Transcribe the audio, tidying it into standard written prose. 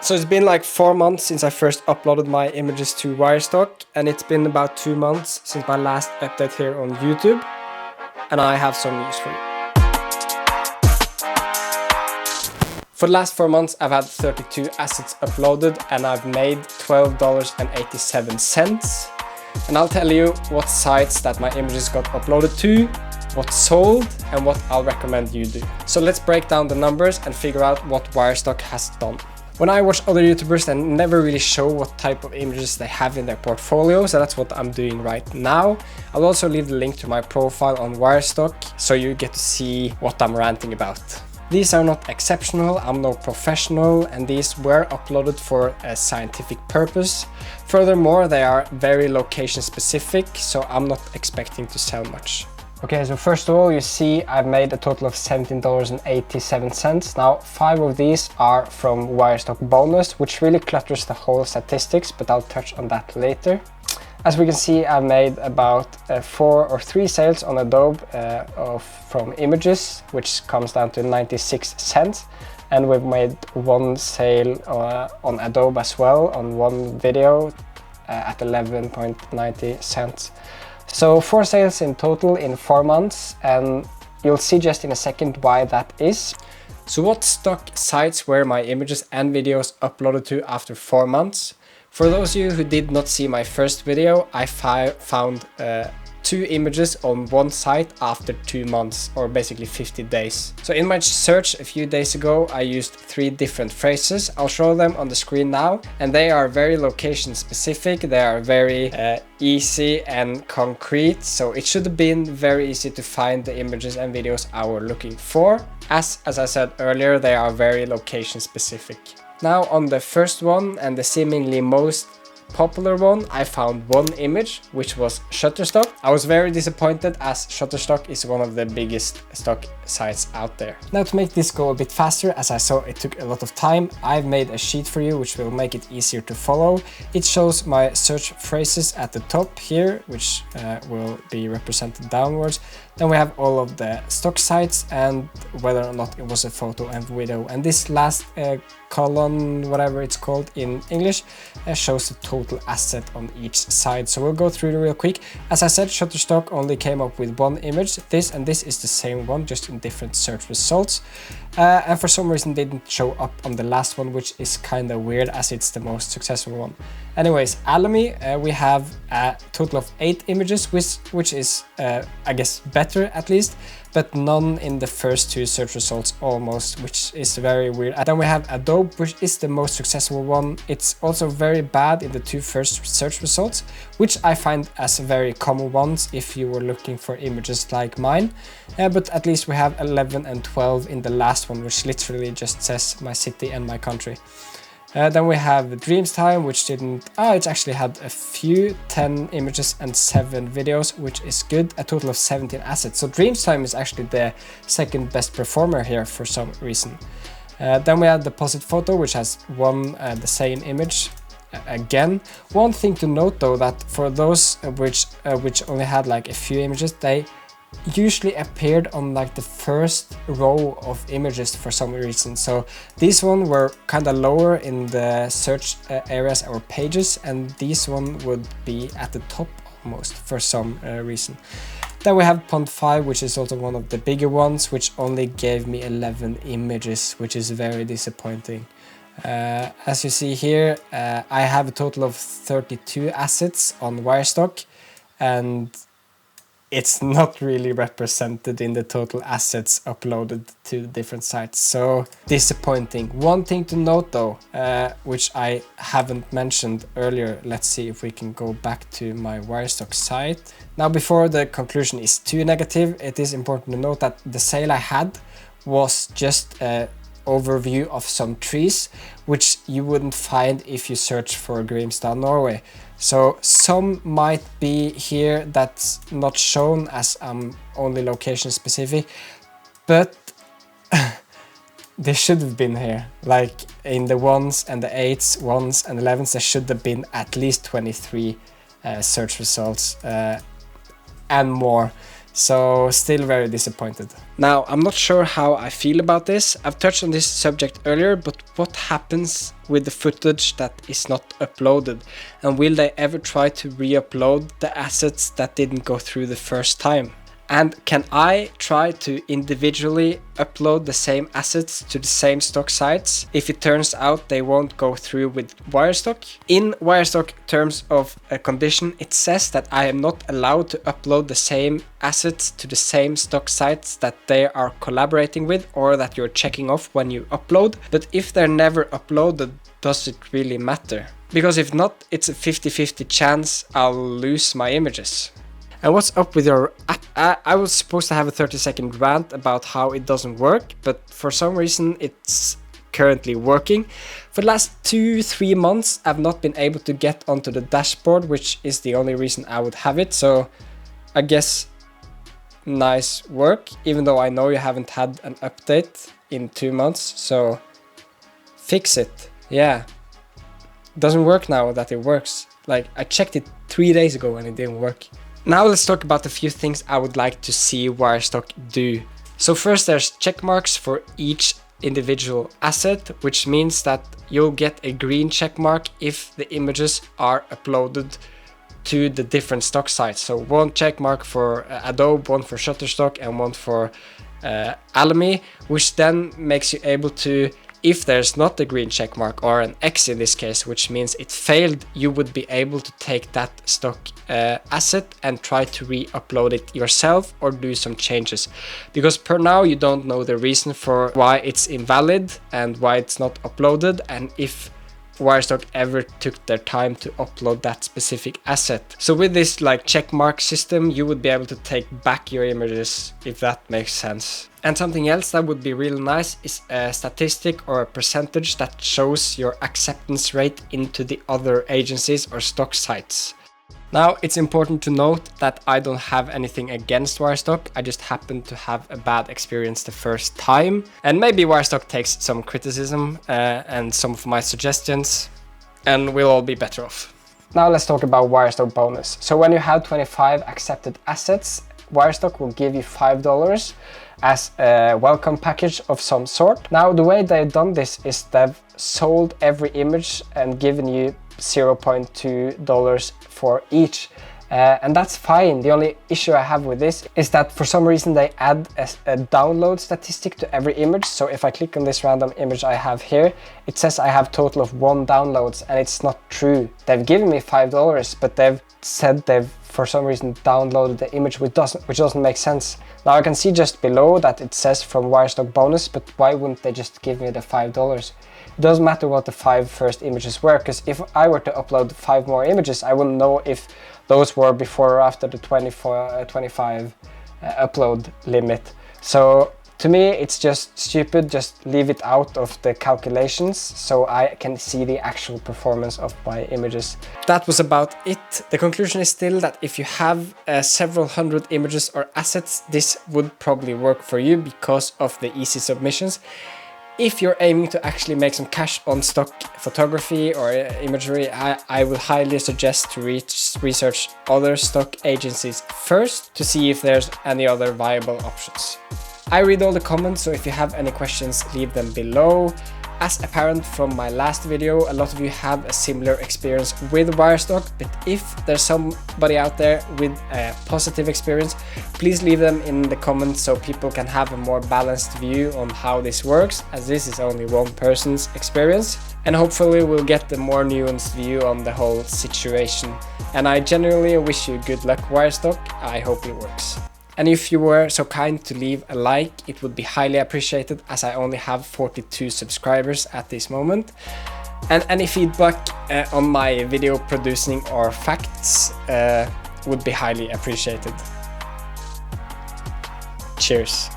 So it's been like 4 months since I first uploaded my images to Wirestock, and it's been about 2 months since my last update here on YouTube, and I have some news for you. For the last 4 months I've had 32 assets uploaded and I've made $12.87. And I'll tell you what sites that my images got uploaded to, what sold, and what I'll recommend you do. So let's break down the numbers and figure out what Wirestock has done. When I watch other YouTubers, they never really show what type of images they have in their portfolio, so that's what I'm doing right now. I'll also leave the link to my profile on Wirestock, so you get to see what I'm ranting about. These are not exceptional, I'm no professional, and these were uploaded for a scientific purpose. Furthermore, they are very location specific, so I'm not expecting to sell much. Okay, so first of all, you see I've made a total of $17.87. Now, 5 of these are from Wirestock bonus, which really clutters the whole statistics, but I'll touch on that later. As we can see, I've made about 4 or 3 sales on Adobe from images, which comes down to 96 cents. And we've made 1 sale on Adobe as well, on 1 video at 11.90 cents. So 4 sales in total in 4 months, and you'll see just in a second why that is. So what stock sites were my images and videos uploaded to after 4 months? For those of you who did not see my first video, I found 2 images on 1 site after 2 months, or basically 50 days. So in my search a few days ago, I used 3 different phrases. I'll show them on the screen now, and they are very location specific. They are very easy and concrete, so it should have been very easy to find the images and videos I were looking for. As I said earlier, they are very location specific. Now on the first one, and the seemingly most popular one, I found 1 image, which was Shutterstock. I was very disappointed, as Shutterstock is one of the biggest stock sites out there. Now, to make this go a bit faster, as I saw it took a lot of time, I've made a sheet for you which will make it easier to follow. It shows my search phrases at the top here, which will be represented downwards. Then we have all of the stock sites and whether or not it was a photo and video. And this last column, whatever it's called in English, shows the total asset on each side. So we'll go through it real quick. As I said, Shutterstock only came up with 1 image. This is the same one, just in different search results. And for some reason didn't show up on the last one, which is kind of weird as it's the most successful one. Anyways, Alamy, we have a total of 8 images, which is, I guess, better at least, but none in the first 2 search results almost, which is very weird. And then we have Adobe, which is the most successful one. It's also very bad in the 2 first search results, which I find as very common ones if you were looking for images like mine. But at least we have 11 and 12 in the last one, which literally just says my city and my country. Then we have Dreamstime, which didn't... it actually had a few, 10 images and 7 videos, which is good, a total of 17 assets. So Dreamstime is actually the second best performer here for some reason. Then we have Deposit Photo, which has the same image. Again, one thing to note though, that for those which only had like a few images, they usually appeared on like the first row of images for some reason. So these one were kind of lower in the search areas or pages, and this one would be at the top almost for some reason. Then we have Pond 5, which is also one of the bigger ones, which only gave me 11 images, which is very disappointing. As you see here, I have a total of 32 assets on Wirestock, and it's not really represented in the total assets uploaded to different sites, so disappointing. One thing to note though, which I haven't mentioned earlier, let's see if we can go back to my Wirestock site. Now, before the conclusion is too negative, it is important to note that the sale I had was just a overview of some trees, which you wouldn't find if you search for Grimstad, Norway. So some might be here that's not shown as only location specific, but they should have been here. Like in the 1s and the 8s, 1s and 11s, there should have been at least 23 search results and more. So still very disappointed. Now, I'm not sure how I feel about this. I've touched on this subject earlier, but what happens with the footage that is not uploaded? And will they ever try to re-upload the assets that didn't go through the first time? And can I try to individually upload the same assets to the same stock sites if it turns out they won't go through with Wirestock? In Wirestock terms of a condition, it says that I am not allowed to upload the same assets to the same stock sites that they are collaborating with or that you're checking off when you upload. But if they're never uploaded, does it really matter? Because if not, it's a 50-50 chance I'll lose my images. And what's up with your app? I was supposed to have a 30-second rant about how it doesn't work, but for some reason it's currently working. For the last 2-3 months I've not been able to get onto the dashboard, which is the only reason I would have it. So I guess nice work, even though I know you haven't had an update in 2 months, so fix it. Yeah, doesn't work now that it works. Like, I checked it 3 days ago and it didn't work. Now let's talk about a few things I would like to see Wirestock do. So first, there's check marks for each individual asset, which means that you'll get a green check mark if the images are uploaded to the different stock sites. So one check mark for Adobe, one for Shutterstock, and one for Alamy, which then makes you able to, if there's not a green check mark or an X in this case, which means it failed, you would be able to take that stock asset and try to re-upload it yourself or do some changes. Because per now you don't know the reason for why it's invalid and why it's not uploaded, and if Wirestock ever took their time to upload that specific asset. So with this like check mark system, you would be able to take back your images, if that makes sense. And something else that would be really nice is a statistic or a percentage that shows your acceptance rate into the other agencies or stock sites. Now, it's important to note that I don't have anything against Wirestock. I just happened to have a bad experience the first time. And maybe Wirestock takes some criticism and some of my suggestions, and we'll all be better off. Now let's talk about Wirestock bonus. So when you have 25 accepted assets, Wirestock will give you $5 as a welcome package of some sort. Now, the way they've done this is they've sold every image and given you $0.2 for each. And that's fine. The only issue I have with this is that for some reason they add a download statistic to every image. So if I click on this random image I have here, it says I have total of 1 downloads, and it's not true. They've given me $5, but they've said they've for some reason downloaded the image, which doesn't make sense. Now I can see just below that it says from Wirestock bonus, but why wouldn't they just give me the $5? It doesn't matter what the 5 first images were, because if I were to upload 5 more images, I wouldn't know if those were before or after the 25 upload limit. So to me, it's just stupid. Just leave it out of the calculations so I can see the actual performance of my images. That was about it. The conclusion is still that if you have several hundred images or assets, this would probably work for you because of the easy submissions. If you're aiming to actually make some cash on stock photography or imagery, I would highly suggest to research other stock agencies first to see if there's any other viable options. I read all the comments, so if you have any questions, leave them below. As apparent from my last video, a lot of you have a similar experience with Wirestock, but if there's somebody out there with a positive experience, please leave them in the comments so people can have a more balanced view on how this works, as this is only one person's experience. And hopefully we'll get a more nuanced view on the whole situation. And I genuinely wish you good luck, Wirestock. I hope it works. And if you were so kind to leave a like, it would be highly appreciated, as I only have 42 subscribers at this moment. And any feedback on my video producing or facts would be highly appreciated. Cheers.